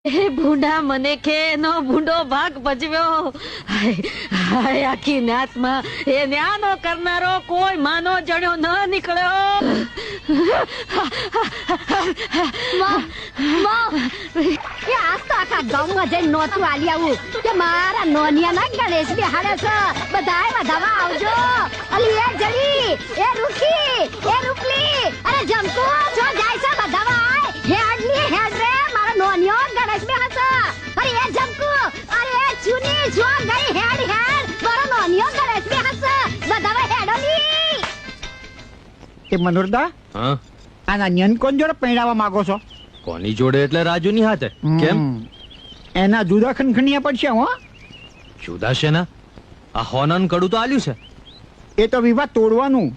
એ ભૂંડા મને કે એનો ભૂંડો ભાગ ભજવ્યો. હાય આખી નાતમાં એ ન્યાનો કરનારો કોઈ માનો જણ્યો ન નીકળ્યો. કે આજ તો આખા ગામમાં જઈને નોતું આલી આવું કે મારા નોનિયાના ગણેશ બેહાડે છે, બધાય વધાવા આવજો. અલી એ જડી, એ રૂખી, એ રૂપલી, અરે જમકો છો જાય છે વધાવા આય. હેડલી હેડ રે મારા નોનિયો ગણેશ બેહાડે. અરે એ જમકો, અરે એ ચુની જો ગઈ હેડ હેડ મારો નોનિયો ગણેશ બેહાડે. વધાવા હેડલી. એ મનોરદા, હા, આના ન્યન કોણ જોડે પહેરાવા માંગો છો? કોની જોડે એટલે રાજુની હાથે. કેમ? એના જુદા ખનખનિયા પડશે હો. જુદા છે ને, આ હોનન કડું તો આલ્યું છે. એ તો વિવાહ તોડવાનું,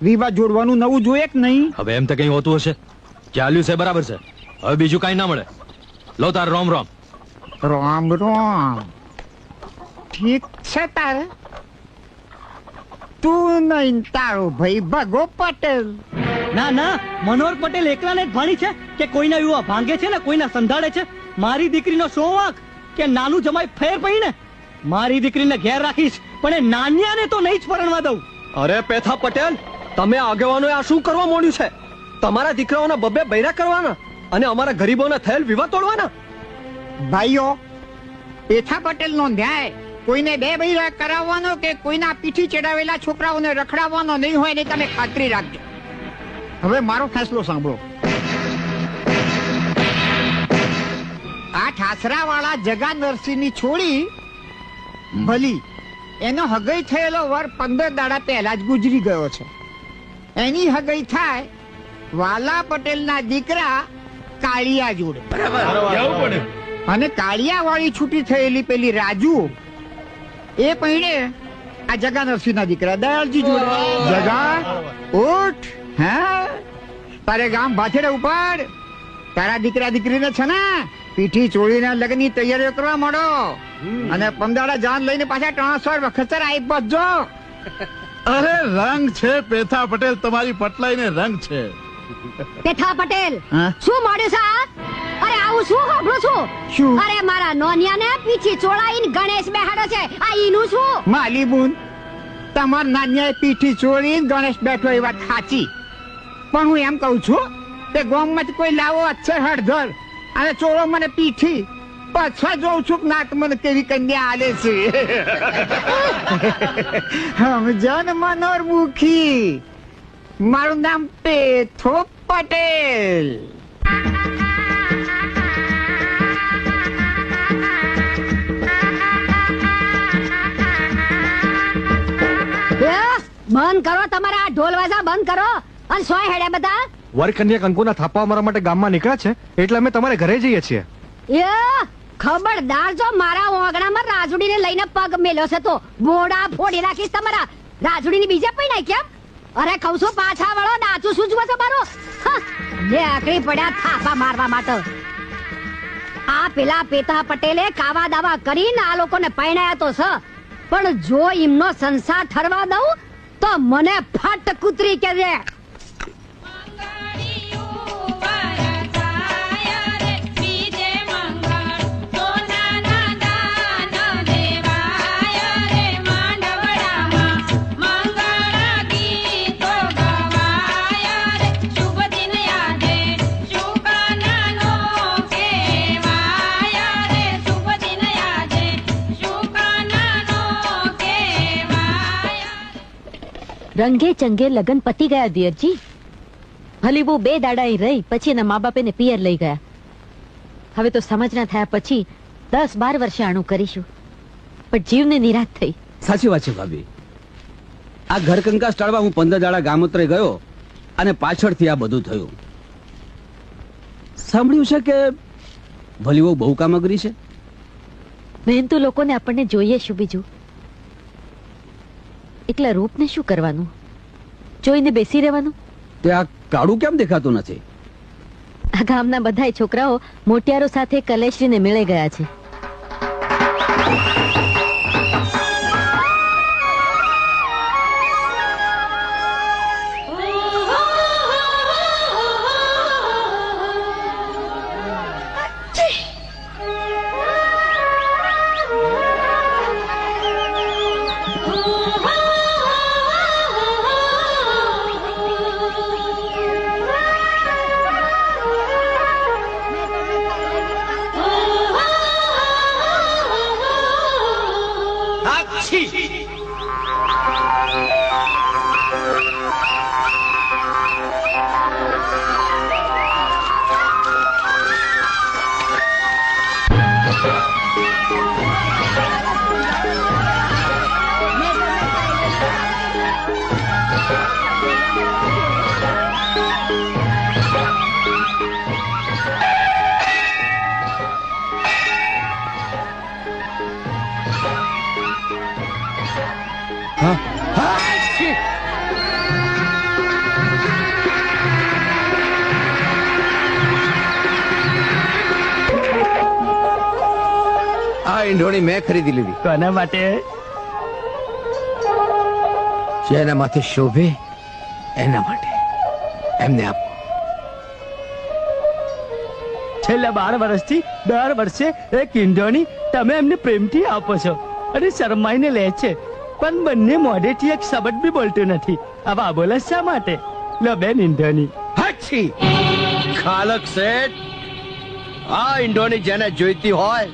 વિવાહ જોડવાનું નવું જોઈએ કે નહીં? હવે એમ તો કઈ હોતું હશે. જે આલ્યું છે બરાબર છે, હવે બીજું કઈ ના મળે. લો તાર રોમ રોમ. રામ રામ. ઠીક છે તારે. તું નહીં તારો ભાઈ ભગો પટેલ. ના ના, મનોહર પટેલ એકલાને જ ભાણી છે કે કોઈના યુવા ભાંગે છે ને કોઈના સંધાડે છે? મારી દીકરીનો શો વાંક કે નાનું જમાઈ ફેર પડી ને. મારી દીકરીને ઘેર રાખીશ પણ એ નાન્યાને તો નહીં જ પરણવા દઉં. અરે પેથા પટેલ, તમે આગેવાનોએ આ શું કરવા માંડ્યું છે? તમારા દીકરાઓના બબ્બે બૈરા કરવાના અને અમારા ગરીબોના થયેલ વિવાહ તોડવાના? ભાઈઓ, પેથા પટેલ નો ન્યાય કોઈને બે બૈરા કરાવવાનો કે કોઈના પીઠી ચડાવેલા છોકરાઓને રખડાવવાનો નહીં હોય એની તમે ખાતરી રાખજો. હવે મારો ફેસલો સાંભળો. આ ઠાસરા વાળા જગા નરસિંહની છોડી ભલી, એનો હગઈ થયેલો વર 15 દાડા પહેલા જ ગુજરી ગયો છે. એની હગઈ થાય વાલા પટેલના દીકરા કાળિયા જોડે. અને કાળિયા વાળી છૂટી થયેલી પેલી રાજુ એ પૈણે આ જગા નરસિંહના દીકરા દયાળજી જોડે. જગા ઉઠ. હા, તારે ગામ ભાથેડે ઉપાડ. તારા દીકરા દીકરીને છે ને પીઠી ચોળીના લગ્નની તૈયારીઓ કરવા માંડો અને 15 દાડા જાન લઈને પાછા ટ્રાન્સફર વખતર આવી પહોંચજો. અરે રંગ છે પેથા પટેલ, તમારી પટલાઈને રંગ છે. પેથા પટેલ, હા? શું મોડ્યું છે આ? અરે આવું શું સાંભળું છું? શું? અરે મારા નોનિયાને પીછી ચોળાઈને ગણેશ બેહાડો છે, આ ઈનું શું? માલી બુન, તમાર નાન્યાએ પીઠી ચોળીને ગણેશ બેઠો એ વાત સાચી, પણ હું એમ કહું છું કે ગામમાંથી કોઈ લાવો અક્ષર હળધર અને ચોળો મને પીઠી, પાછા જોઉં છું કે નાક મને કેવી કન્યા આલે છે. સમજણ મનોર મુખી, મારું નામ પેથો પટેલ. બંધ કરો તમારા આ ઢોલ વાજા, બંધ કરો. અને સોય હેડે બધા. વરકન્યા કંકુના થાપા અમારા માટે ગામમાં નીકળ્યા છે એટલે અમે તમારે ઘરે જઈએ છીએ. એ ખબરદાર, જો મારા ઓગણામાં રાજુડીને લઈને પગ મેલ્યો છે તો બોડા ફોડી નાખીશ તમારા. રાજુડીની બીજે પઈ નાખ કેમ? અરે કહું છું પાછા વળો, ડાચું સૂજવા છે મારો. જે આકડી પડ્યા થાપા મારવા માટે. આ પેલા પેથા પટેલે કાવા દાવા કરીને આ લોકોને પૈણાયા તો છે, પણ જો એમનો સંસાર ઠરવા દઉં તો મને ફટ કૂતરી કે દે. રંગે ચંગે લગન પતી ગયા દિયરજી. હલીબુ 2 દાડા અહીં રહી પછી એના મા બાપ એને પિયર લઈ ગયા. હવે તો સમજના થયા પછી 10-12 વર્ષે આણું કરીશું, પણ જીવને નિરાશ થઈ. સાચી વાત છે ભાભી. આ ઘર કંકાસ ટાળવા હું 15 દાડા ગામોત્રે ગયો અને પાછળથી આ બધું થયું. સાંભળ્યું છે કે ભલીઓ બહુ કામગરી છે. મહેનતુ લોકોને આપણને જોઈએ શું બીજું? એકલા રૂપને શું કરવાનું? જોઈને બેસી રહેવાનું? તે આ કાળું કેમ દેખાતું નથી? આ ગામના બધાય છોકરાઓ મોટિયારો સાથે કલેશ્રીને મેળે ગયા છે. આ ઈંઢોણી મેં ખરીદી લીધી. કોના માટે? જેના માથે શોભે એના માટે. એમને આપો. છેલ્લા 12 વર્ષથી દર વર્ષે એક ઈંધોણી તમે એમને પ્રેમથી આપો છો અને શરમાઈને લે છે, પણ બંને મોઢેથી એક શબ્દ બી બોલતું નથી. આ બાબોલા શા માટે? લો બેન ઈંધોણી. હાછી ખાલક શેઠ, આ ઈંઢોણી જેને જોઈતી હોય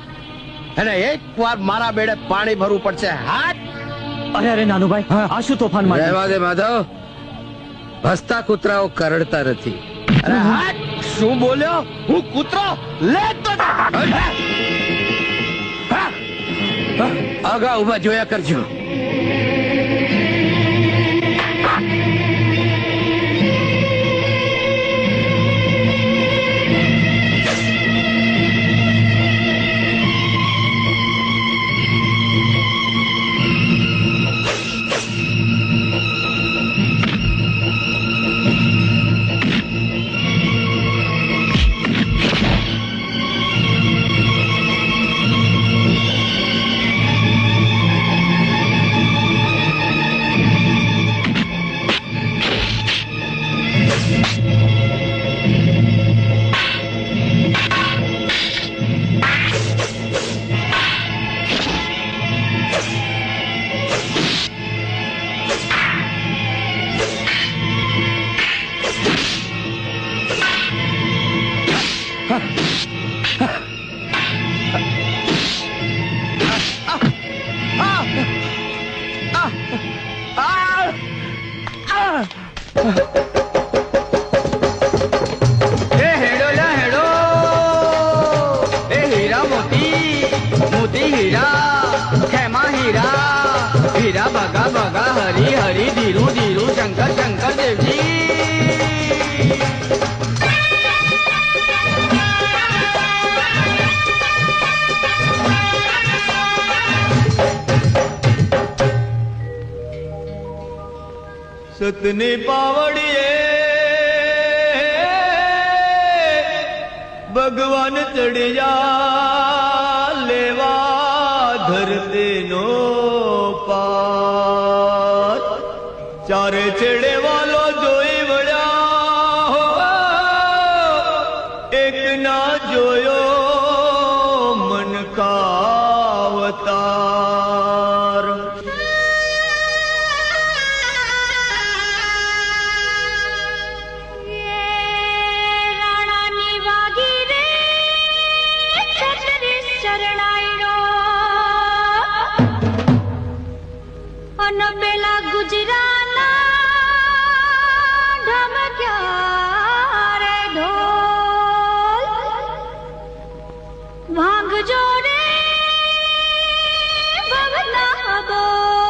એને એક વાર મારા બેડે પાણી ભરવું પડશે. હાથ અરે અરે નાનુભાઈ, આ શું તોફાન માંડ્યું? રહેવા દે માધવ, હસતા કૂતરાઓ કરડતા નથી. અરે હાથ, શું બોલ્યો? હું કૂતરો? લે તો આગા ઉભા જોયા કરજો. સતની પાવડીએ ભગવાન ચડિયા લેવા ધરતીનો પાર. ચારે છેડે વાલો જોઈ વળ્યા, એક ના જોયો મન કાવતાર. પેલા ગુજરાના ઢમક્યા રે ઢોલ, ભાંગ જોડે ભવના બોલ.